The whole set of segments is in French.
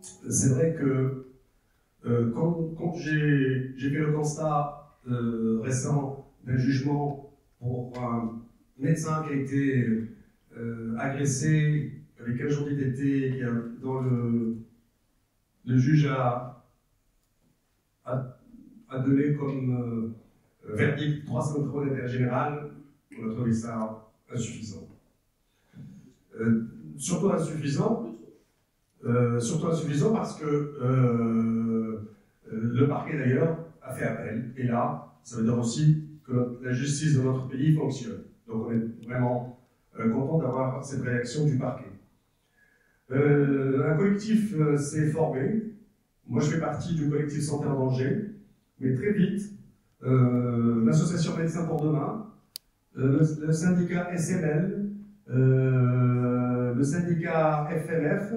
c'est vrai que quand j'ai fait le constat récent d'un jugement pour un médecin qui a été agressé avec un jour d'ITT, dont le juge a donné comme verdict 3 semaines de travaux d'intérêt général, on a trouvé ça insuffisant. Surtout insuffisant parce que le parquet d'ailleurs a fait appel. Et là, ça veut dire aussi que la justice de notre pays fonctionne. Donc on est vraiment content d'avoir cette réaction du parquet. Un collectif s'est formé. Moi, je fais partie du collectif Santé en danger. Mais très vite, l'association Médecins pour demain, le syndicat SML, le syndicat FMF,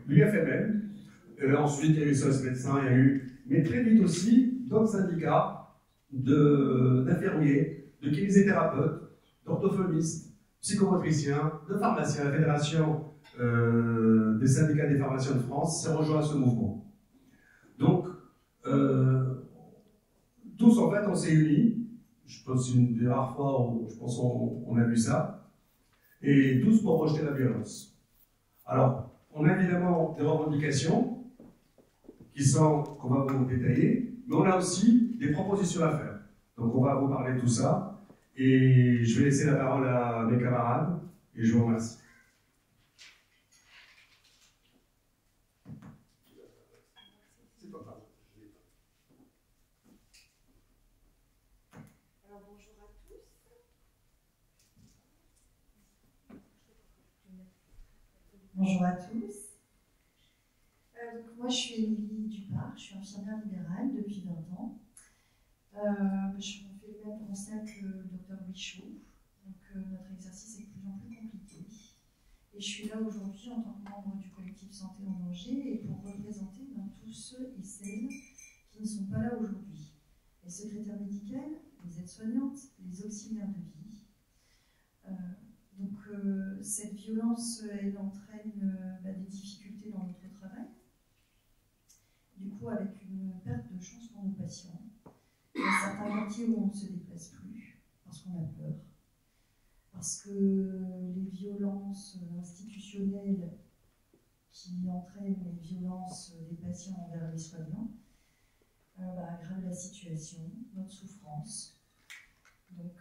l'UFML, ensuite il y a eu SOS Médecins, il y a eu, mais très vite aussi, d'autres syndicats d'infirmiers, de kinésithérapeutes, d'orthophonistes, psychomotriciens, de pharmaciens. La fédération des syndicats des pharmaciens de France s'est rejoint à ce mouvement. Donc, tous en fait, on s'est unis. Je pense que c'est une des rares fois où je pense on a vu ça. Et tous pour rejeter la violence. Alors, on a évidemment des revendications qu'on va vous détailler, mais on a aussi des propositions à faire. Donc on va vous parler de tout ça. Et je vais laisser la parole à mes camarades. Et je vous remercie. Bonjour à tous. Donc moi, je suis Émilie Dupart, je suis infirmière libérale depuis 20 ans. Je fais le même constat que le docteur Wichaud. Donc notre exercice est de plus en plus compliqué. Et je suis là aujourd'hui en tant que membre du collectif Santé en danger et pour représenter tous ceux et celles qui ne sont pas là aujourd'hui. Les secrétaires médicales, les aides-soignantes, les auxiliaires de vie. Donc cette violence, elle entraîne des difficultés dans notre travail. Du coup, avec une perte de chance pour nos patients. Il y a certains quartiers où on ne se déplace plus parce qu'on a peur. Parce que les violences institutionnelles qui entraînent les violences des patients envers les soignants aggravent la situation, notre souffrance. Donc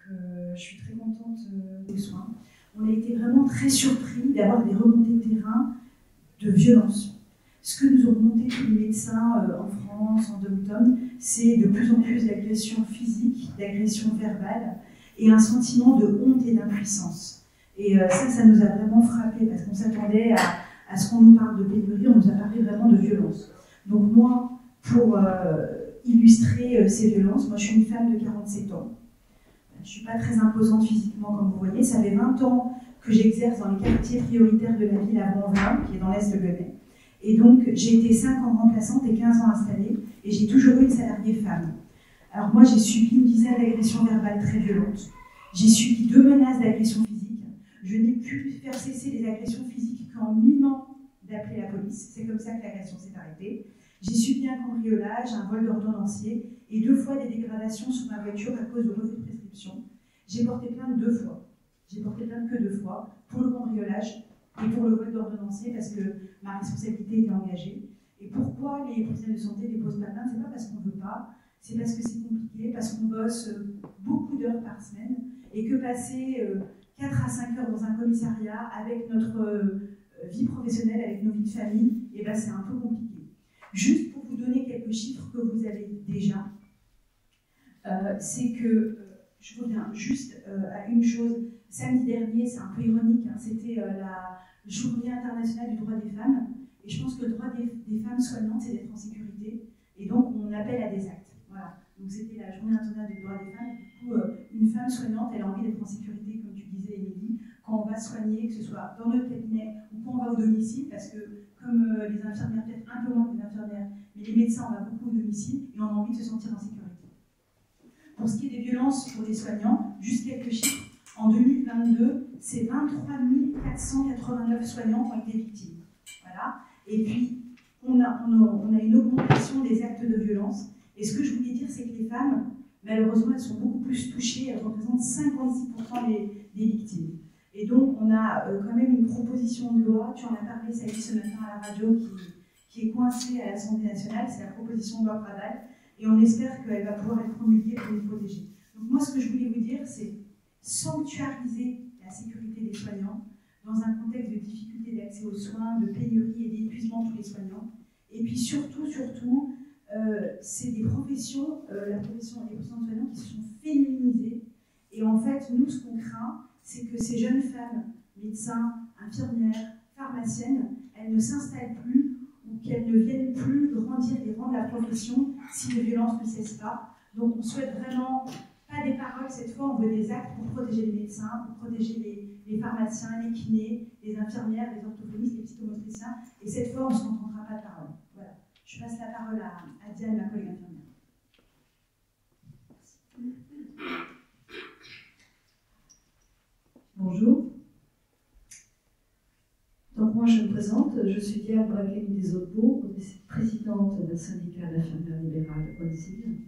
je suis très contente des soins. On a été vraiment très surpris d'avoir des remontées de terrain de violence. Ce que nous ont monté tous les médecins en France, en dom-tom, c'est de plus en plus d'agressions physiques, d'agressions verbales et un sentiment de honte et d'impuissance. Et ça nous a vraiment frappé parce qu'on s'attendait à ce qu'on nous parle de pénurie, on nous a parlé vraiment de violence. Donc moi, pour illustrer ces violences, moi je suis une femme de 47 ans. Je ne suis pas très imposante physiquement, comme vous voyez. Ça fait 20 ans que j'exerce dans les quartiers prioritaires de la ville à Bonvin, qui est dans l'Est de Lyonnais. Et donc, j'ai été 5 ans remplaçante et 15 ans installée, et j'ai toujours eu une salariée femme. Alors moi, j'ai subi une dizaine d'agressions verbales très violentes. J'ai subi 2 menaces d'agression physique. Je n'ai pu faire cesser les agressions physiques qu'en mimant d'appeler la police. C'est comme ça que l'agression s'est arrêtée. J'ai subi un cambriolage, un vol d'ordonnancier, et 2 fois des dégradations sur ma voiture à cause de refus de prescription. J'ai porté plainte 2 fois. J'ai porté plainte que 2 fois, pour le cambriolage et pour le vol d'ordonnancier, parce que ma responsabilité était engagée. Et pourquoi les professionnels de santé ne déposent pas plainte? C'est pas parce qu'on ne veut pas, c'est parce que c'est compliqué, parce qu'on bosse beaucoup d'heures par semaine, et que passer 4 à 5 heures dans un commissariat avec notre vie professionnelle, avec nos vies de famille, et ben c'est un peu compliqué. Juste pour vous donner quelques chiffres que vous avez déjà, c'est que, je reviens juste à une chose, samedi dernier, c'est un peu ironique, hein, c'était la journée internationale du droit des femmes, et je pense que le droit des femmes soignantes, c'est d'être en sécurité, et donc on appelle à des actes. Voilà. Donc c'était la journée internationale du droit des femmes, et du coup, une femme soignante, elle a envie d'être en sécurité, comme tu disais, Émilie, quand on va soigner, que ce soit dans notre cabinet ou quand on va au domicile, parce que comme les infirmières, peut-être un peu moins que les infirmières, mais les médecins, on va beaucoup au domicile, et on a envie de se sentir en sécurité. Pour ce qui est des violences pour les soignants, juste quelques chiffres. En 2022, c'est 23 489 soignants qui ont été victimes. Voilà. Et puis, on a une augmentation des actes de violence. Et ce que je voulais dire, c'est que les femmes, malheureusement, elles sont beaucoup plus touchées. Elles représentent 56% des victimes. Et donc, on a quand même une proposition de loi, tu en as parlé, ça a été ce matin à la radio, qui est coincée à l'Assemblée nationale, c'est la proposition de loi Pradal, et on espère qu'elle va pouvoir être promulguée pour les protéger. Donc moi, ce que je voulais vous dire, c'est sanctuariser la sécurité des soignants dans un contexte de difficulté d'accès aux soins, de pénurie et d'épuisement de tous les soignants. Et puis surtout, c'est des professions, les professions de soignants qui se sont féminisées. Et en fait, nous, ce qu'on craint, c'est que ces jeunes femmes, médecins, infirmières, pharmaciennes, elles ne s'installent plus ou qu'elles ne viennent plus grandir les rangs de la profession si les violences ne cessent pas. Donc on souhaite vraiment, pas des paroles cette fois, on veut des actes pour protéger les médecins, pour protéger les pharmaciens, les kinés, les infirmières, les orthophonistes, les psychomotriciens. Et cette fois, on ne se contentera pas de paroles. Voilà. Je passe la parole à Diane, ma collègue infirmière. Bonjour. Donc moi je me présente, je suis Diane Bracchini des Hautes-Bourgs, présidente d'un syndicat d'infirmières libérales ONSIL.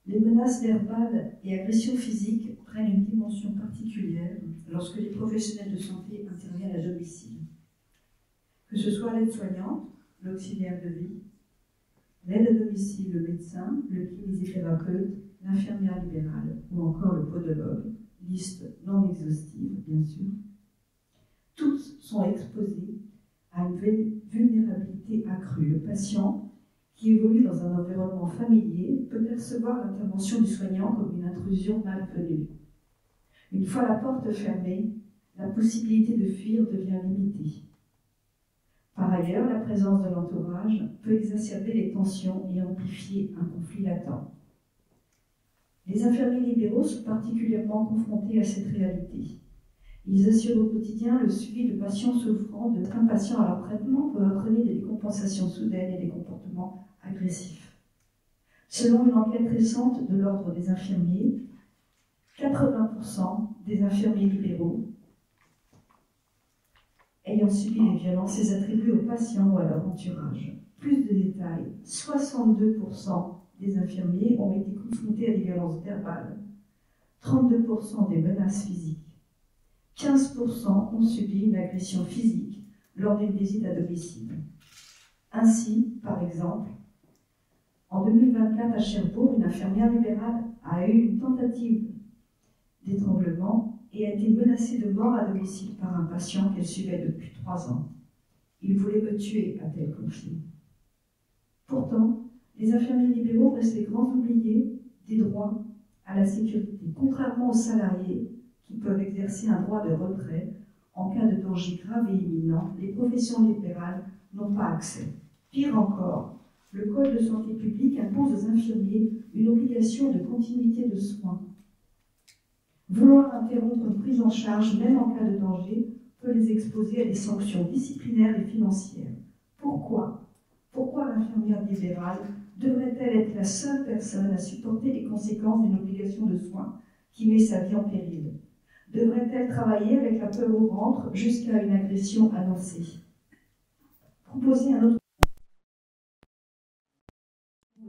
Les menaces verbales et agressions physiques prennent une dimension particulière lorsque les professionnels de santé interviennent à domicile. Que ce soit l'aide-soignante, l'auxiliaire de vie, l'aide à domicile, le médecin, le kinésithérapeute, l'infirmière libérale ou encore le podologue, liste non exhaustive bien sûr, tous sont exposés à une vulnérabilité accrue. Le patient, qui évolue dans un environnement familier, peut percevoir l'intervention du soignant comme une intrusion malvenue. Une fois la porte fermée, la possibilité de fuir devient limitée. Par ailleurs, la présence de l'entourage peut exacerber les tensions et amplifier un conflit latent. Les infirmiers libéraux sont particulièrement confrontés à cette réalité. Ils assurent au quotidien le suivi de patients souffrant de impatients à leur traitement peut entraîner des décompensations soudaines et des comportements agressifs. Selon une enquête récente de l'Ordre des infirmiers, 80% des infirmiers libéraux ayant subi les violences les attribuent aux patients ou à leur entourage. Plus de détails, 62% des infirmiers ont été confrontés à des violences verbales, 32% des menaces physiques, 15% ont subi une agression physique lors d'une visite à domicile. Ainsi, par exemple, en 2024 à Cherbourg, une infirmière libérale a eu une tentative d'étranglement et a été menacée de mort à domicile par un patient qu'elle suivait depuis 3 ans. Il voulait me tuer, a-t-elle confié. Pourtant, les infirmiers libéraux restent les grands oubliés des droits à la sécurité, contrairement aux salariés qui peuvent exercer un droit de retrait en cas de danger grave et imminent. Les professions libérales n'ont pas accès. Pire encore, le Code de santé publique impose aux infirmiers une obligation de continuité de soins. Vouloir interrompre une prise en charge, même en cas de danger, peut les exposer à des sanctions disciplinaires et financières. Pourquoi l'infirmière libérale devrait-elle être la seule personne à supporter les conséquences d'une obligation de soins qui met sa vie en péril? Devrait-elle travailler avec la peur au ventre jusqu'à une agression annoncée? Proposer un autre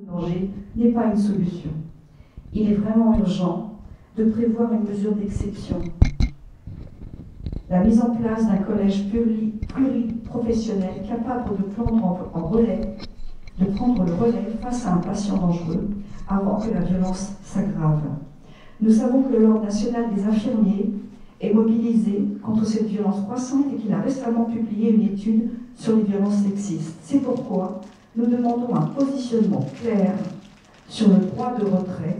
danger n'est pas une solution. Il est vraiment urgent de prévoir une mesure d'exception. La mise en place d'un collège pluriprofessionnel capable de prendre le relais face à un patient dangereux avant que la violence s'aggrave. Nous savons que l'Ordre national des infirmiers est mobilisé contre cette violence croissante et qu'il a récemment publié une étude sur les violences sexistes. C'est pourquoi nous demandons un positionnement clair sur le droit de retrait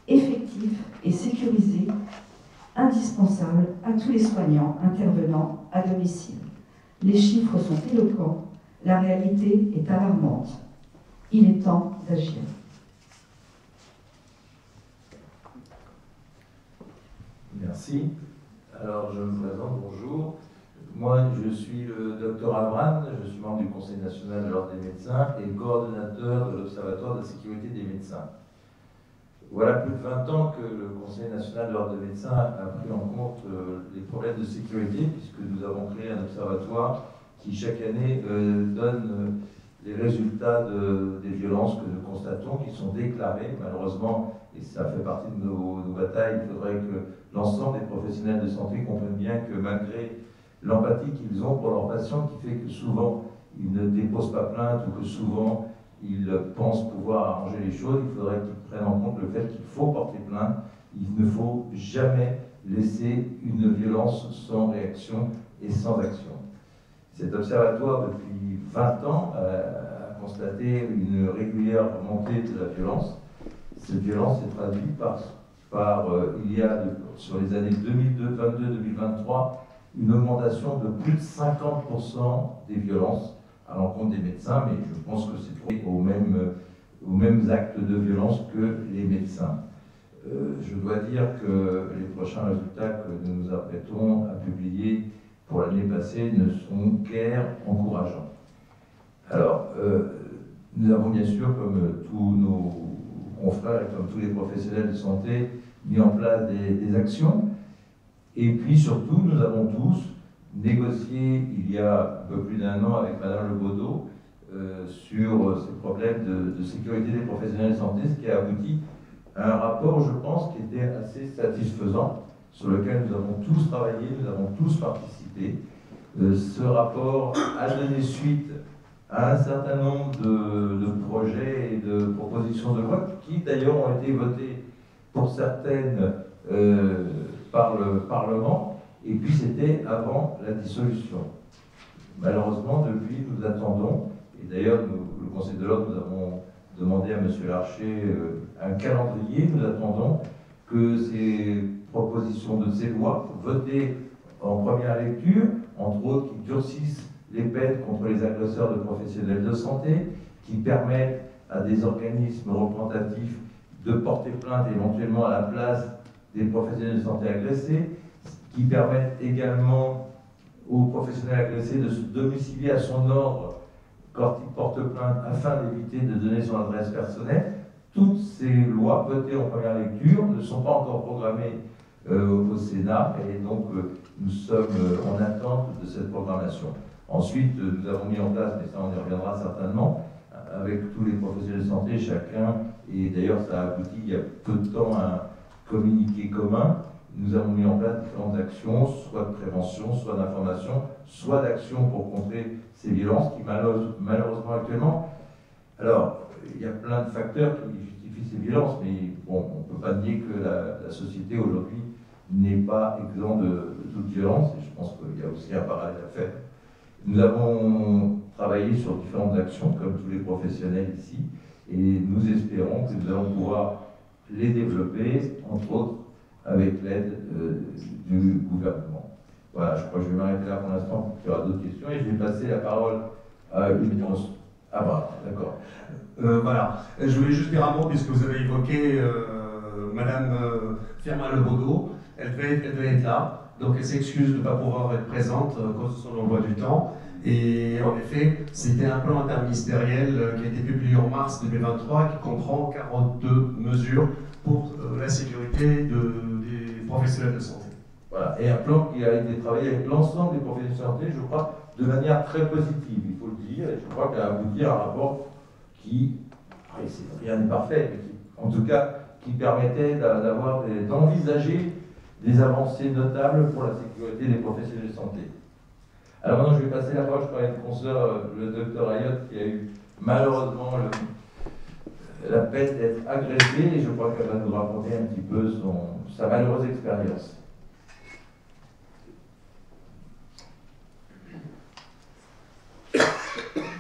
effectif et sécurisé, indispensable à tous les soignants intervenant à domicile. Les chiffres sont éloquents, la réalité est alarmante. Il est temps d'agir. Merci. Alors, je me présente, bonjour. Moi, je suis le docteur Abraham, je suis membre du Conseil national de l'Ordre des médecins et coordonnateur de l'Observatoire de la sécurité des médecins. Voilà plus de 20 ans que le Conseil national de l'ordre des médecins a pris en compte les problèmes de sécurité, puisque nous avons créé un observatoire qui chaque année donne les résultats des violences que nous constatons, qui sont déclarées. Malheureusement, et ça fait partie de nos batailles, il faudrait que l'ensemble des professionnels de santé comprennent bien que malgré l'empathie qu'ils ont pour leurs patients, qui fait que souvent ils ne déposent pas plainte ou que souvent ils pensent pouvoir arranger les choses, il faudrait qu'ils prennent en compte le fait qu'il faut porter plainte. Il ne faut jamais laisser une violence sans réaction et sans action. Cet observatoire, depuis 20 ans, a constaté une régulière montée de la violence. Cette violence s'est traduite par il y a, sur les années 2022-2023, une augmentation de plus de 50% des violences à l'encontre des médecins, mais je pense que c'est aux mêmes actes de violence que les médecins. Je dois dire que les prochains résultats que nous nous apprêtons à publier pour l'année passée ne sont guère encourageants. Alors, nous avons bien sûr, comme tous nos confrères et comme tous les professionnels de santé, mis en place des actions. Et puis surtout, nous avons tous négocié il y a un peu plus d'un an avec Madame Lebaudot sur ces problèmes de sécurité des professionnels de santé, ce qui a abouti à un rapport, je pense, qui était assez satisfaisant, sur lequel nous avons tous travaillé, nous avons tous participé. Ce rapport a donné suite à un certain nombre de projets et de propositions de loi qui d'ailleurs ont été votés pour certaines par le Parlement, et puis c'était avant la dissolution. Malheureusement, depuis, nous attendons, et d'ailleurs, le Conseil de l'ordre, nous avons demandé à M. Larcher un calendrier, nous attendons que ces propositions de ces lois, votées en première lecture, entre autres, qui durcissent les peines contre les agresseurs de professionnels de santé, qui permettent à des organismes représentatifs de porter plainte éventuellement à la place des professionnels de santé agressés, qui permettent également aux professionnels agressés de se domicilier à son ordre quand il porte plainte afin d'éviter de donner son adresse personnelle. Toutes ces lois votées en première lecture ne sont pas encore programmées au Sénat et donc nous sommes en attente de cette programmation. Ensuite, nous avons mis en place, mais ça on y reviendra certainement, avec tous les professionnels de santé, chacun, et d'ailleurs ça a abouti il y a peu de temps à un communiqué commun. Nous avons mis en place différentes actions, soit de prévention, soit d'information, soit d'action pour contrer ces violences qui malheureusement actuellement, alors il y a plein de facteurs qui justifient ces violences, mais bon, on ne peut pas nier que la société aujourd'hui n'est pas exempte de toute violence, et je pense qu'il y a aussi un parallèle à faire. Nous avons travaillé sur différentes actions, comme tous les professionnels ici, et nous espérons que nous allons pouvoir les développer, entre autres, avec l'aide du gouvernement. Voilà, je crois que je vais m'arrêter là pour l'instant, il y aura d'autres questions, et je vais passer la parole à une réponse. Ah bah, d'accord. Voilà, je voulais juste dire un mot, puisque vous avez évoqué Madame Firmin-Lebaudot, elle devait être là, donc elle s'excuse de ne pas pouvoir être présente à cause de son emploi du temps. Et en effet, c'était un plan interministériel qui a été publié en mars 2023 qui comprend 42 mesures pour la sécurité des professionnels de santé. Voilà, et un plan qui a été travaillé avec l'ensemble des professionnels de santé, je crois, de manière très positive, il faut le dire, et je crois qu'il a abouti à un rapport qui, rien n'est parfait, mais qui, en tout cas, qui permettait d'envisager des avancées notables pour la sécurité des professionnels de santé. Alors maintenant, je vais passer la parole, je crois, à une consoeur, le docteur Ayotte, qui a eu malheureusement la peine d'être agressée, et je crois qu'elle va nous raconter un petit peu sa malheureuse expérience.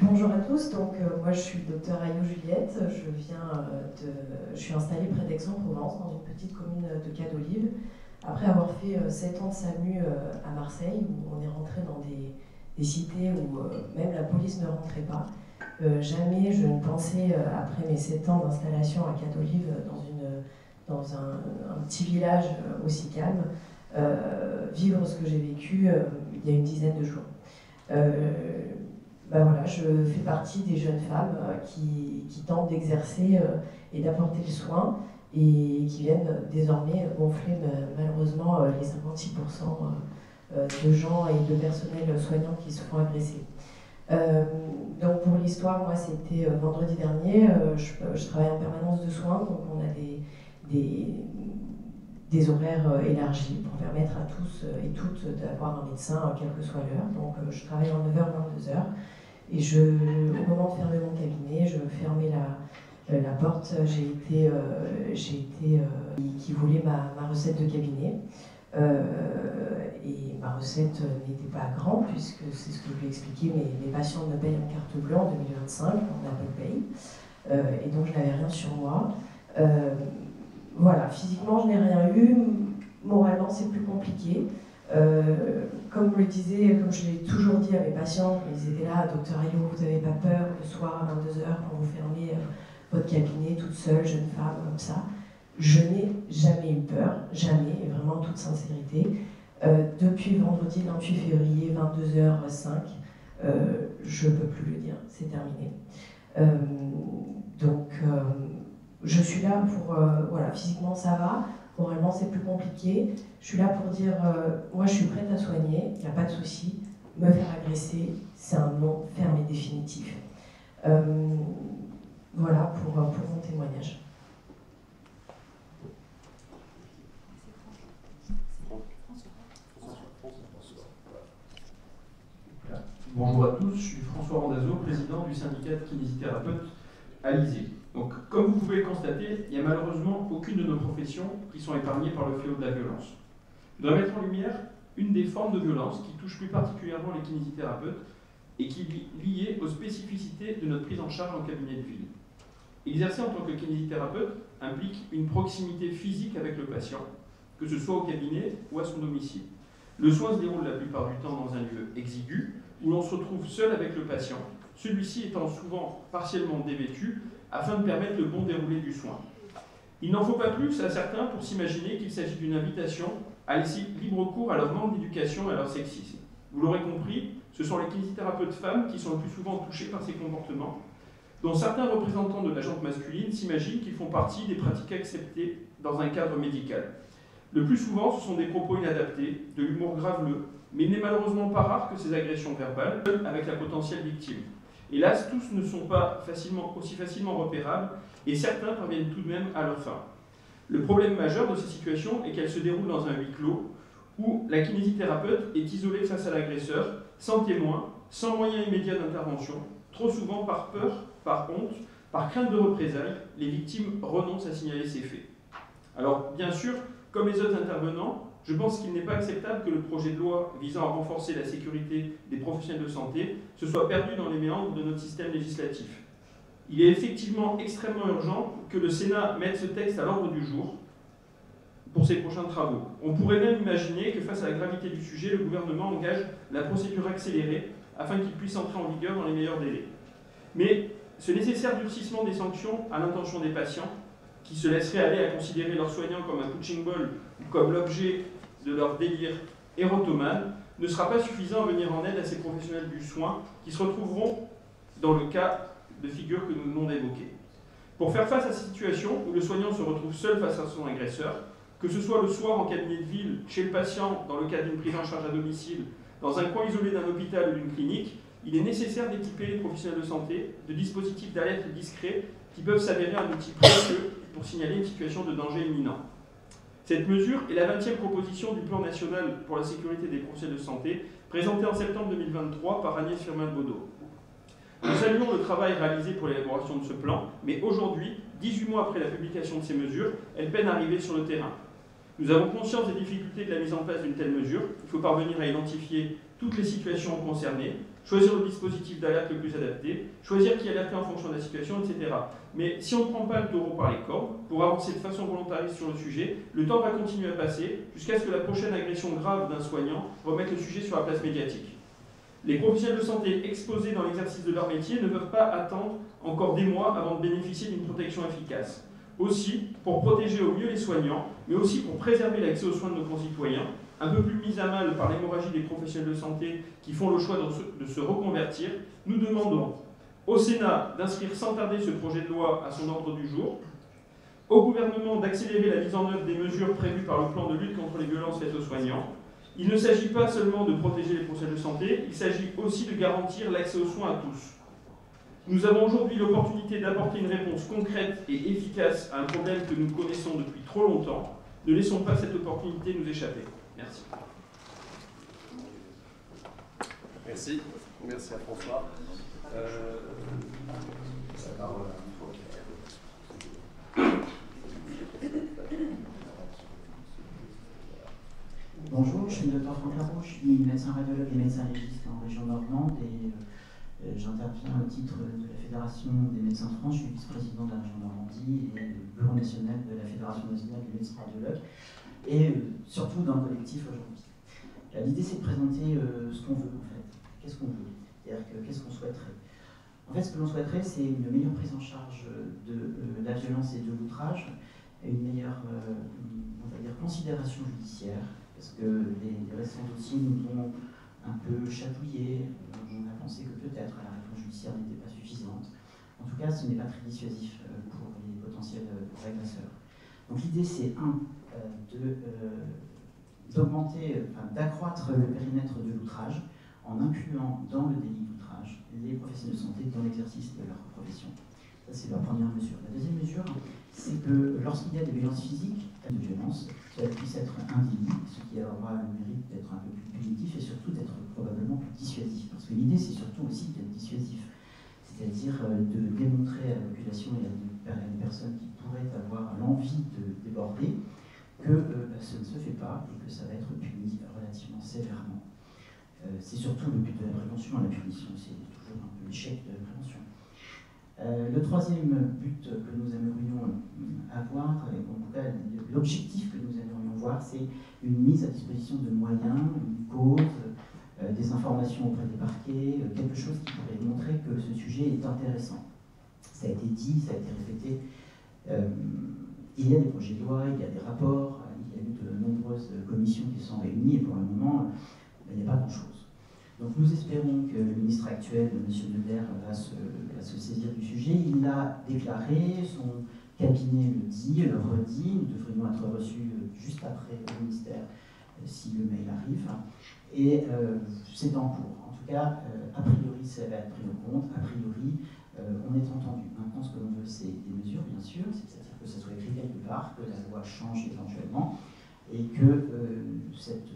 Bonjour à tous, donc moi je suis le docteur Ayo Juliette, je suis installée près d'Aix-en-Provence, dans une petite commune de Cadolive, après avoir fait 7 ans de SAMU à Marseille, où on est rentré dans des cités où même la police ne rentrait pas. Jamais je ne pensais, après mes 7 ans d'installation à Cadolive, dans un petit village aussi calme, vivre ce que j'ai vécu il y a une dizaine de jours. Voilà, je fais partie des jeunes femmes qui tentent d'exercer et d'apporter le soin. et qui viennent désormais gonfler malheureusement les 56% de gens et de personnel soignants qui se font agresser. Donc pour l'histoire, moi c'était vendredi dernier, je travaille en permanence de soins, donc on a des horaires élargis pour permettre à tous et toutes d'avoir un médecin quelle que soit l'heure. Donc je travaille en 9h, 22h et au moment de fermer mon cabinet, je fermais la porte. J'ai été qui voulait ma recette de cabinet. Et ma recette n'était pas grande, puisque c'est ce que je lui ai expliqué, mes patients me payent en carte bleue en 2025, en Apple Pay, et donc je n'avais rien sur moi. Voilà, physiquement je n'ai rien eu, moralement c'est plus compliqué. Comme je l'ai toujours dit à mes patients, ils étaient là, docteur Ayot, vous n'avez pas peur le soir à 22h quand vous fermez votre cabinet toute seule, jeune femme, comme ça. Je n'ai jamais eu peur, jamais, et vraiment en toute sincérité. Depuis vendredi 28 février, 22h05, je ne peux plus le dire, c'est terminé. Donc, je suis là pour... voilà, physiquement ça va, moralement c'est plus compliqué. Je suis là pour dire, moi je suis prête à soigner, il n'y a pas de souci. Me faire agresser, c'est un non ferme et définitif. Voilà pour mon témoignage. Bonjour à tous, je suis François Randazzo, président du syndicat de kinésithérapeutes Alizé. Donc, comme vous pouvez le constater, il n'y a malheureusement aucune de nos professions qui sont épargnées par le fléau de la violence. Je dois mettre en lumière une des formes de violence qui touche plus particulièrement les kinésithérapeutes et qui est liée aux spécificités de notre prise en charge en cabinet de ville. Exercer en tant que kinésithérapeute implique une proximité physique avec le patient, que ce soit au cabinet ou à son domicile. Le soin se déroule la plupart du temps dans un lieu exigu, où l'on se retrouve seul avec le patient, celui-ci étant souvent partiellement dévêtu, afin de permettre le bon déroulé du soin. Il n'en faut pas plus à certains pour s'imaginer qu'il s'agit d'une invitation à laisser libre cours à leur manque d'éducation et à leur sexisme. Vous l'aurez compris, ce sont les kinésithérapeutes femmes qui sont le plus souvent touchées par ces comportements, dont certains représentants de la gente masculine s'imaginent qu'ils font partie des pratiques acceptées dans un cadre médical. Le plus souvent, ce sont des propos inadaptés, de l'humour graveleux, mais il n'est malheureusement pas rare que ces agressions verbales, avec la potentielle victime. Hélas, tous ne sont pas aussi facilement repérables, et certains parviennent tout de même à leur fin. Le problème majeur de ces situations est qu'elles se déroulent dans un huis clos, où la kinésithérapeute est isolée face à l'agresseur, sans témoin, sans moyen immédiat d'intervention. Trop souvent, par peur, par honte, par crainte de représailles, les victimes renoncent à signaler ces faits. Alors, bien sûr, comme les autres intervenants, je pense qu'il n'est pas acceptable que le projet de loi visant à renforcer la sécurité des professionnels de santé se soit perdu dans les méandres de notre système législatif. Il est effectivement extrêmement urgent que le Sénat mette ce texte à l'ordre du jour pour ses prochains travaux. On pourrait même imaginer que face à la gravité du sujet, le gouvernement engage la procédure accélérée afin qu'il puisse entrer en vigueur dans les meilleurs délais. Mais ce nécessaire durcissement des sanctions à l'intention des patients, qui se laisseraient aller à considérer leurs soignants comme un punching ball ou comme l'objet de leur délire érotomane, ne sera pas suffisant à venir en aide à ces professionnels du soin qui se retrouveront dans le cas de figure que nous venons d'évoquer. Pour faire face à cette situation où le soignant se retrouve seul face à son agresseur, que ce soit le soir en cabinet de ville, chez le patient, dans le cadre d'une prise en charge à domicile, dans un coin isolé d'un hôpital ou d'une clinique, il est nécessaire d'équiper les professionnels de santé de dispositifs d'alerte discrets qui peuvent s'avérer un outil précieux pour signaler une situation de danger imminent. Cette mesure est la 20e proposition du plan national pour la sécurité des professionnels de santé, présentée en septembre 2023 par Agnès Firmin-Baudot. Nous saluons le travail réalisé pour l'élaboration de ce plan, mais aujourd'hui, 18 mois après la publication de ces mesures, elles peinent à arriver sur le terrain. Nous avons conscience des difficultés de la mise en place d'une telle mesure. Il faut parvenir à identifier toutes les situations concernées, choisir le dispositif d'alerte le plus adapté, choisir qui alerter en fonction de la situation, etc. Mais si on ne prend pas le taureau par les cornes, pour avancer de façon volontariste sur le sujet, le temps va continuer à passer jusqu'à ce que la prochaine agression grave d'un soignant remette le sujet sur la place médiatique. Les professionnels de santé exposés dans l'exercice de leur métier ne peuvent pas attendre encore des mois avant de bénéficier d'une protection efficace. Aussi, pour protéger au mieux les soignants, mais aussi pour préserver l'accès aux soins de nos concitoyens, un peu plus mis à mal par l'hémorragie des professionnels de santé qui font le choix de se reconvertir, nous demandons au Sénat d'inscrire sans tarder ce projet de loi à son ordre du jour, Au gouvernement d'accélérer la mise en œuvre des mesures prévues par le plan de lutte contre les violences faites aux soignants. Il ne s'agit pas seulement de protéger les professionnels de santé, il s'agit aussi de garantir l'accès aux soins à tous. Nous avons aujourd'hui l'opportunité d'apporter une réponse concrète et efficace à un problème que nous connaissons depuis trop longtemps. Ne laissons pas cette opportunité nous échapper. Merci. Merci. Merci à François. Bonjour, je suis le Dr Franck Larroux, je suis médecin radiologue et médecin légiste en région normande et j'interviens au titre de la Fédération des médecins de France. Je suis vice-président de la région Normandie et du bureau national de la Fédération nationale des médecins radiologues et surtout d'un collectif aujourd'hui. L'idée c'est de présenter ce qu'on veut en fait. Qu'est-ce qu'on veut? C'est-à-dire qu'est-ce qu'on souhaiterait? En fait, ce que l'on souhaiterait, c'est une meilleure prise en charge de la violence et de l'outrage, une meilleure on va dire, considération judiciaire, parce que les récents dossiers nous ont un peu chatouillés. On a pensé que peut-être la réponse judiciaire n'était pas suffisante. En tout cas, ce n'est pas très dissuasif pour les potentiels agresseurs. Donc l'idée, c'est d'accroître le périmètre de l'outrage en incluant dans le délit d'outrage les professionnels de santé dans l'exercice de leur profession. Ça, c'est la première mesure. La deuxième mesure, c'est que lorsqu'il y a des violences physiques, de violences, cela puisse être un délit, ce qui aura le mérite d'être un peu plus punitif et surtout d'être probablement plus dissuasif. Parce que l'idée, c'est surtout aussi d'être dissuasif. C'est-à-dire de démontrer à la population et à une personne qui pourrait avoir l'envie de déborder que ce ne se fait pas et que ça va être puni relativement sévèrement. C'est surtout le but de la prévention. La punition, c'est toujours un peu l'échec de la prévention. Le troisième but que nous aimerions avoir, en tout cas l'objectif que nous aimerions voir, c'est une mise à disposition de moyens, une cause, des informations auprès des parquets, quelque chose qui pourrait montrer que ce sujet est intéressant. Ça a été dit, ça a été répété. Il y a des projets de loi, il y a des rapports, il y a eu de nombreuses commissions qui se sont réunies et pour le moment, il n'y a pas grand-chose. Donc nous espérons que le ministre actuel, M. Lebler, va se saisir du sujet. Il l'a déclaré, son cabinet le dit, le redit. Nous devrions être reçus juste après au ministère si le mail arrive. Et c'est en cours. En tout cas, a priori, ça va être pris en compte. A priori, on est entendu. Maintenant, ce que l'on veut, c'est des mesures, bien sûr. C'est-à-dire que ça soit écrit quelque part, que la loi change éventuellement et que cette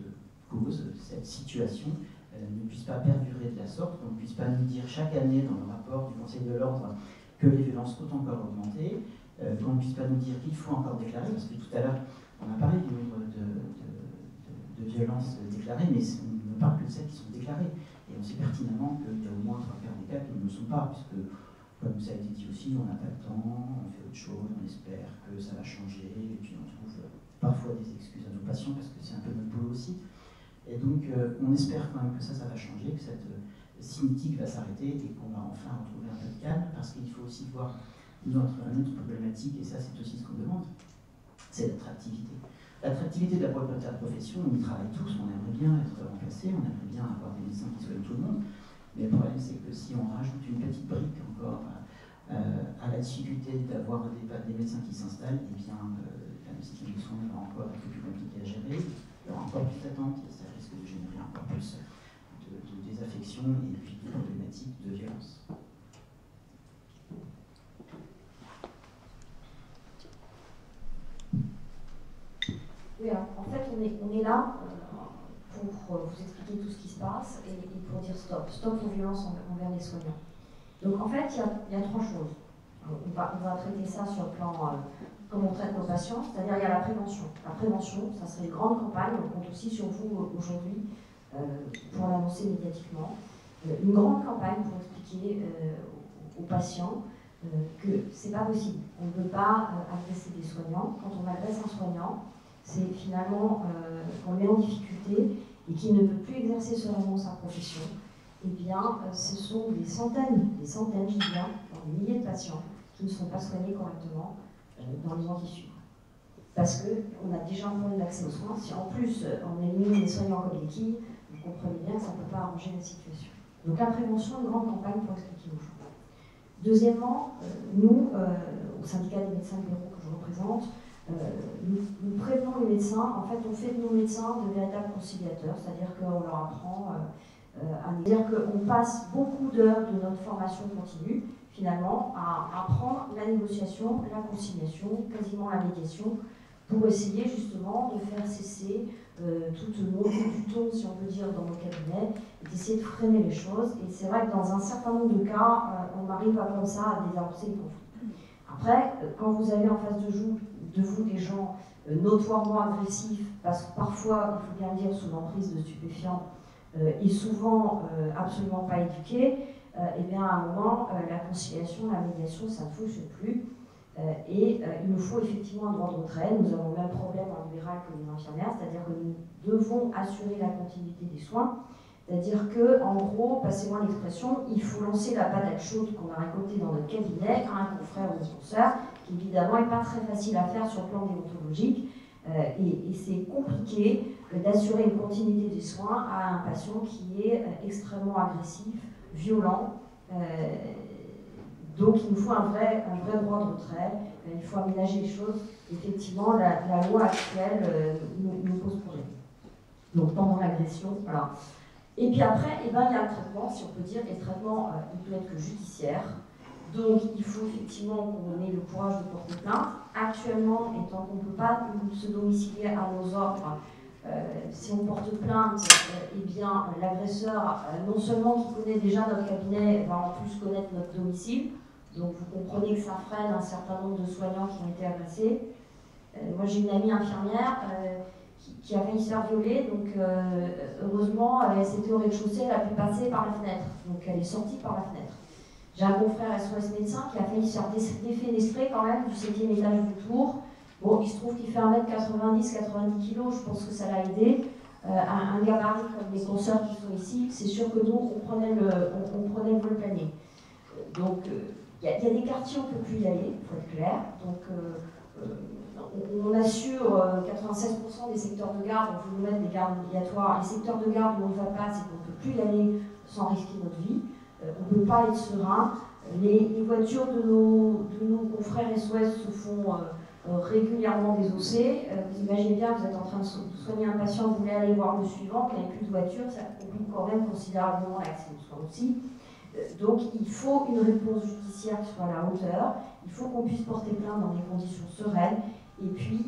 cause, cette situation ne puisse pas perdurer de la sorte, qu'on ne puisse pas nous dire chaque année dans le rapport du Conseil de l'Ordre que les violences ont encore augmenté, qu'on ne puisse pas nous dire qu'il faut encore déclarer, parce que tout à l'heure, on a parlé du nombre de violences déclarées, mais on ne parle que de celles qui sont déclarées. Et on sait pertinemment qu'il y a au moins 3/4 des cas qui ne le sont pas, puisque, comme ça a été dit aussi, on n'a pas le temps, on fait autre chose, on espère que ça va changer, et puis on trouve parfois des excuses à nos patients, parce que c'est un peu notre boulot aussi. Et donc, on espère quand même que ça va changer, que cette cinétique va s'arrêter et qu'on va enfin retrouver un peu de calme, parce qu'il faut aussi voir une autre problématique, et ça, c'est aussi ce qu'on demande, c'est l'attractivité. L'attractivité de la profession, on y travaille tous, on aimerait bien être remplacé, on aimerait bien avoir des médecins qui soignent tout le monde, mais le problème, c'est que si on rajoute une petite brique encore à la difficulté d'avoir des médecins qui s'installent, eh bien, la médecine de soins va encore être plus compliquée à gérer. Il y aura encore plus d'attentes et ça risque de générer encore plus de désaffection et puis de problématiques de violence. Oui, alors, en fait, on est là pour vous expliquer tout ce qui se passe et pour dire stop aux violences envers les soignants. Donc, en fait, il y a trois choses. On va traiter ça sur le plan comme on traite nos patients, c'est-à-dire il y a la prévention. La prévention, ça serait une grande campagne, on compte aussi sur vous aujourd'hui pour l'annoncer médiatiquement. Une grande campagne pour expliquer aux patients que c'est pas possible. On ne peut pas agresser des soignants. Quand on agresse un soignant, c'est finalement qu'on le met en difficulté et qu'il ne peut plus exercer sereinement sa profession. Eh bien, ce sont des centaines, je dis bien, des milliers de patients qui ne sont pas soignés correctement dans les mois qui suivent. Parce qu'on a déjà un problème d'accès aux soins. Si en plus on élimine les soignants comme des quilles, vous comprenez bien que ça ne peut pas arranger la situation. Donc la prévention, une grande campagne pour expliquer aux gens. Deuxièmement, nous, au syndicat des médecins libéraux que je représente, nous prévenons les médecins. En fait, on fait de nos médecins de véritables conciliateurs, c'est-à-dire qu'on leur apprend c'est-à-dire qu'on passe beaucoup d'heures de notre formation continue, finalement, à apprendre la négociation, la conciliation, quasiment la médiation, pour essayer justement de faire cesser toute montée du ton, si on peut dire, dans nos cabinets, et d'essayer de freiner les choses. Et c'est vrai que dans un certain nombre de cas, on arrive comme ça à désamorcer le conflit. Après, quand vous avez en face de vous des gens notoirement agressifs, parce que parfois, il faut bien le dire, sous l'emprise de stupéfiants, et souvent absolument pas éduqués, et bien à un moment, la conciliation, la médiation, ça ne fonctionne plus. Et il nous faut effectivement un droit de retrait. Nous avons le même problème en libéral que les infirmières, c'est-à-dire que nous devons assurer la continuité des soins. C'est-à-dire que, en gros, passez-moi l'expression, il faut lancer la patate chaude qu'on a récoltée dans notre cabinet à un confrère ou une consoeur, qui évidemment n'est pas très facile à faire sur le plan déontologique. Et c'est compliqué d'assurer une continuité des soins à un patient qui est extrêmement agressif, violent. Donc il nous faut un vrai droit de retrait, il faut aménager les choses. Effectivement, la loi actuelle nous pose problème. Donc pendant l'agression, voilà. Et puis après, il y a le traitement, si on peut dire, et le traitement, il peut être que judiciaire. Donc il faut effectivement qu'on ait le courage de porter plainte. Actuellement, étant qu'on ne peut pas se domicilier à nos ordres, si on porte plainte, eh bien l'agresseur, non seulement qui connaît déjà notre cabinet, va en plus connaître notre domicile. Donc vous comprenez que ça freine un certain nombre de soignants qui ont été agressés. Moi j'ai une amie infirmière qui a failli se faire violer, donc heureusement elle s'était au rez-de-chaussée, elle a pu passer par la fenêtre, donc elle est sortie par la fenêtre. J'ai un confrère SOS médecin qui a failli se faire défenestrer quand même du 7e étage du tour. Bon, il se trouve qu'il fait 1m90, 90 kg, je pense que ça l'a aidé. Un gabarit comme les consoeurs qui sont ici, c'est sûr que nous on prenait le vol plané. Donc il y a des quartiers où on ne peut plus y aller, il faut être clair. Donc on assure 96% des secteurs de garde, on veut nous mettre des gardes obligatoires. Les secteurs de garde où on ne va pas, c'est qu'on ne peut plus y aller sans risquer notre vie. On ne peut pas être serein. Les voitures de nos confrères SOS se font régulièrement désosser. Vous imaginez bien, vous êtes en train de soigner un patient, vous voulez aller voir le suivant, qu'il n'y a plus de voiture, ça complique quand même considérablement l'accès aux soins aussi. Donc il faut une réponse judiciaire qui soit à la hauteur, il faut qu'on puisse porter plainte dans des conditions sereines, et puis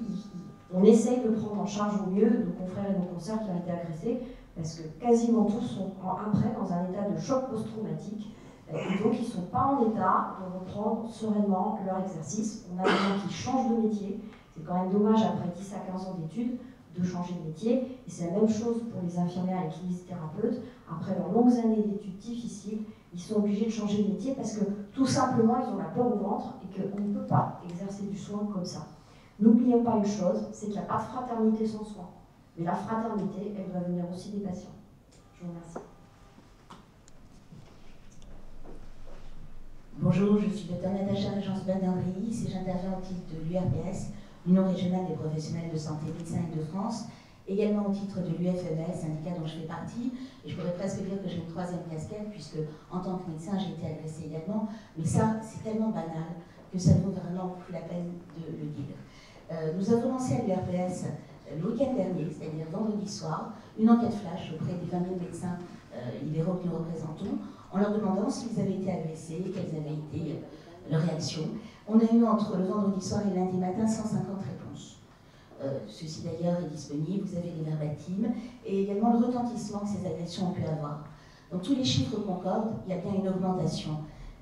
on essaye de prendre en charge au mieux nos confrères et nos consoeurs qui ont été agressés, parce que quasiment tous sont après dans un état de choc post-traumatique, et donc ils ne sont pas en état de reprendre sereinement leur exercice. On a des gens qui changent de métier, c'est quand même dommage après 10 à 15 ans d'études de changer de métier, et c'est la même chose pour les infirmières et les kinésithérapeutes. Après leurs longues années d'études difficiles, ils sont obligés de changer de métier parce que tout simplement ils ont la peur au ventre et qu'on ne peut pas exercer du soin comme ça. N'oublions pas une chose, c'est qu'il n'y a pas de fraternité sans soin. Mais la fraternité, elle doit venir aussi des patients. Je vous remercie. Bonjour, je suis Dr Natacha Régence-Bernardry et j'interviens au titre de l'URPS, l'Union régionale des professionnels de santé médecins Île-de-France, également au titre de l'UFMS, syndicat dont je fais partie, et je pourrais presque dire que j'ai une troisième casquette, puisque en tant que médecin, j'ai été agressée également, mais ça, c'est tellement banal que ça ne vaut vraiment plus la peine de le dire. Nous avons lancé à l'URPS le week-end dernier, c'est-à-dire vendredi soir, une enquête flash auprès des 20 000 médecins libéraux que nous représentons, en leur demandant s'ils avaient été agressés, quelles avaient été leurs réactions. On a eu entre le vendredi soir et le lundi matin 150 réponses. Ceci d'ailleurs est disponible, vous avez les verbatims, et également le retentissement que ces agressions ont pu avoir. Donc tous les chiffres concordent, il y a bien une augmentation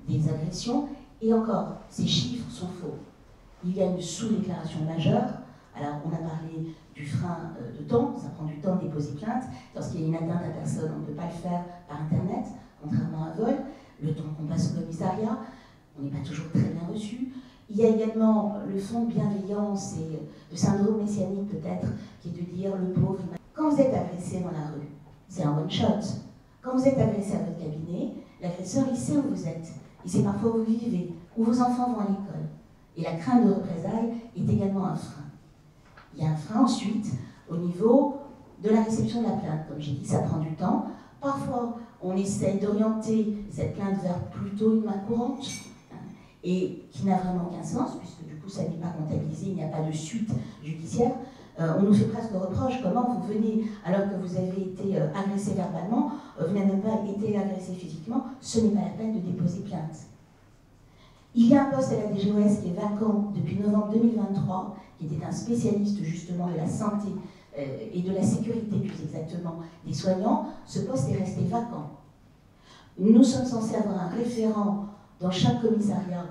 des agressions, et encore, ces chiffres sont faux. Il y a une sous-déclaration majeure. Alors on a parlé du frein de temps, ça prend du temps de déposer plainte. Lorsqu'il y a une atteinte à personne, on ne peut pas le faire par internet, contrairement à un vol. Le temps qu'on passe au commissariat, on n'est pas toujours très bien reçu. Il y a également le fond de bienveillance et de syndrome messianique peut-être, qui est de dire le pauvre. Quand vous êtes agressé dans la rue, c'est un one shot. Quand vous êtes agressé à votre cabinet, l'agresseur il sait où vous êtes, il sait parfois où vous vivez, où vos enfants vont à l'école. Et la crainte de représailles est également un frein. Il y a un frein ensuite au niveau de la réception de la plainte. Comme j'ai dit, ça prend du temps. Parfois, on essaye d'orienter cette plainte vers plutôt une main courante. et qui n'a vraiment aucun sens, puisque du coup ça n'est pas comptabilisé, il n'y a pas de suite judiciaire. On nous fait presque reproche, comment vous venez, alors que vous avez été agressé verbalement, vous n'avez même pas été agressé physiquement, ce n'est pas la peine de déposer plainte. Il y a un poste à la DGOS qui est vacant depuis novembre 2023, qui était un spécialiste justement de la santé et de la sécurité plus exactement des soignants. Ce poste est resté vacant. Nous sommes censés avoir un référent dans chaque commissariat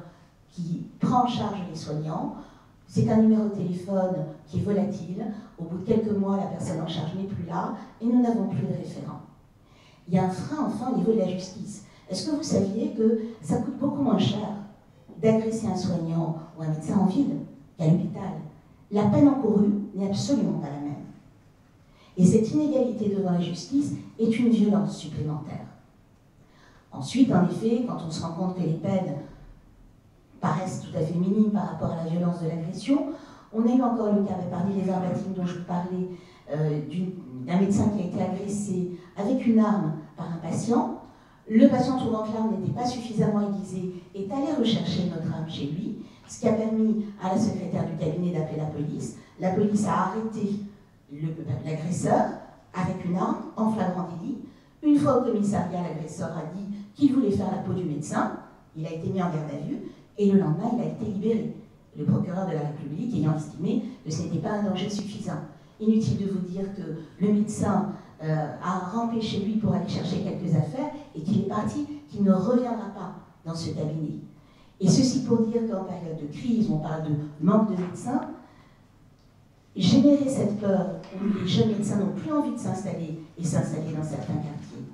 qui prend en charge les soignants. C'est un numéro de téléphone qui est volatile. Au bout de quelques mois, la personne en charge n'est plus là et nous n'avons plus de référent. Il y a un frein enfin au niveau de la justice. Est-ce que vous saviez que ça coûte beaucoup moins cher d'agresser un soignant ou un médecin en ville qu'à l'hôpital? La peine encourue n'est absolument pas la même. Et cette inégalité devant la justice est une violence supplémentaire. Ensuite, en effet, quand on se rend compte que les peines paraissent tout à fait minimes par rapport à la violence de l'agression, on a eu encore le cas, parmi les verbatims dont je vous parlais, d'un médecin qui a été agressé avec une arme par un patient. Le patient, trouvant que l'arme n'était pas suffisamment aiguisée, est allé rechercher notre arme chez lui, ce qui a permis à la secrétaire du cabinet d'appeler la police. La police a arrêté l'agresseur avec une arme en flagrant délit. Une fois au commissariat, l'agresseur a dit qu'il voulait faire la peau du médecin. Il a été mis en garde à vue et le lendemain, il a été libéré. Le procureur de la République ayant estimé que ce n'était pas un danger suffisant. Inutile de vous dire que le médecin a rampé chez lui pour aller chercher quelques affaires et qu'il est parti, qu'il ne reviendra pas dans ce cabinet. Et ceci pour dire qu'en période de crise, on parle de manque de médecins, générer cette peur où les jeunes médecins n'ont plus envie de s'installer et s'installer dans certains quartiers,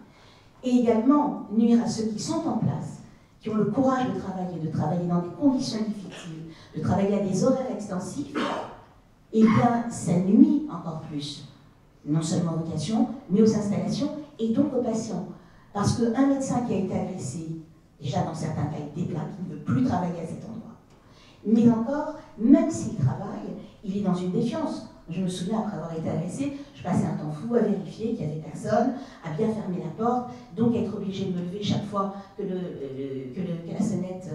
et également nuire à ceux qui sont en place, qui ont le courage de travailler dans des conditions difficiles, de travailler à des horaires extensifs, eh bien, ça nuit encore plus, non seulement aux vocations, mais aux installations et donc aux patients. Parce qu'un médecin qui a été agressé, déjà dans certains cas, il déclare qu'il ne veut plus travailler à cet endroit. Mais encore, même s'il travaille, il est dans une défiance. Je me souviens, après avoir été agressé, je passais un temps fou à vérifier qu'il n'y avait personne, à bien fermer la porte, donc être obligé de me lever chaque fois que la sonnette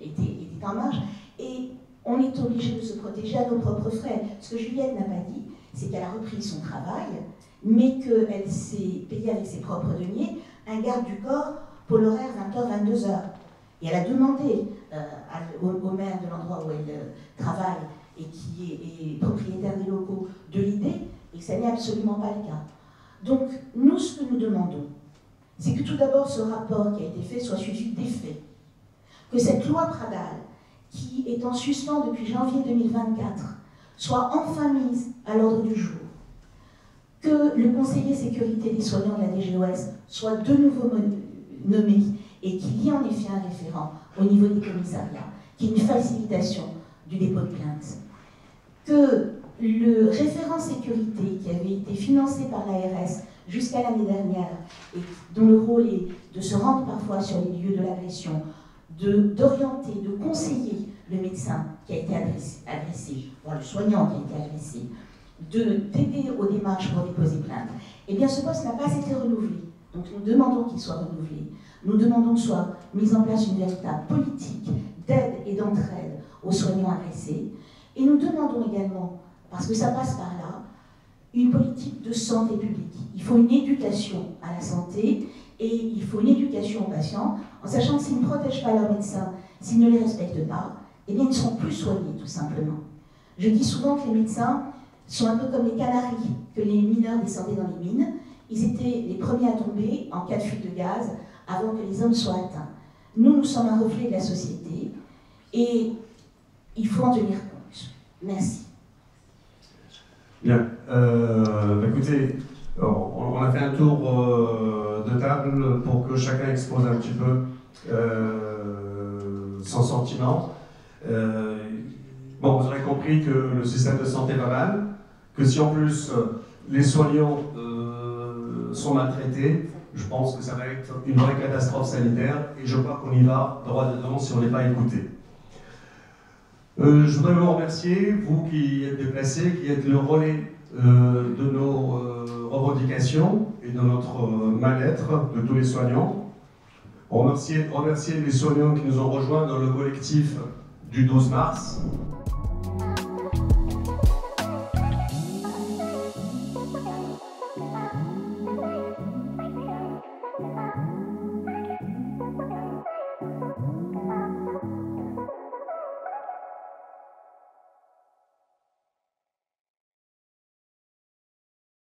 était en marche. Et on est obligé de se protéger à nos propres frais. Ce que Juliette n'a pas dit, c'est qu'elle a repris son travail, mais qu'elle s'est payée avec ses propres deniers un garde du corps pour l'horaire 20h-22h. Et elle a demandé au maire de l'endroit où elle travaille et qui est propriétaire des locaux de l'idée, et que ça n'est absolument pas le cas. Donc, nous, ce que nous demandons, c'est que tout d'abord, ce rapport qui a été fait soit suivi d'effets. Que cette loi Pradal, qui est en suspens depuis janvier 2024, soit enfin mise à l'ordre du jour. Que le conseiller sécurité des soignants de la DGOS soit de nouveau nommé et qu'il y ait en effet un référent au niveau des commissariats, qu'il y ait une facilitation du dépôt de plainte. Que le référent sécurité qui avait été financé par l'ARS jusqu'à l'année dernière et dont le rôle est de se rendre parfois sur les lieux de l'agression, d'orienter, de conseiller le médecin qui a été agressé, voire le soignant qui a été agressé, d'aider aux démarches pour déposer plainte, eh bien ce poste n'a pas été renouvelé. Donc nous demandons qu'il soit renouvelé. Nous demandons que soit mise en place une véritable politique d'aide et d'entraide aux soignants agressés. Et nous demandons également, parce que ça passe par là, une politique de santé publique. Il faut une éducation à la santé et il faut une éducation aux patients, en sachant que s'ils ne protègent pas leurs médecins, s'ils ne les respectent pas, eh bien ils ne seront plus soignés, tout simplement. Je dis souvent que les médecins sont un peu comme les canaris, que les mineurs descendaient dans les mines. Ils étaient les premiers à tomber en cas de fuite de gaz avant que les hommes soient atteints. Nous, nous sommes un reflet de la société et il faut en tenir compte. Merci. Bien. Écoutez, on a fait un tour de table pour que chacun expose un petit peu son sentiment. Bon, vous aurez compris que le système de santé va mal, que si en plus les soignants sont maltraités, je pense que ça va être une vraie catastrophe sanitaire et je crois qu'on y va droit dedans si on n'est pas écouté. Je voudrais vous remercier, vous qui êtes déplacés, qui êtes le relais de nos revendications et de notre mal-être de tous les soignants. remercier les soignants qui nous ont rejoints dans le collectif du 12 mars.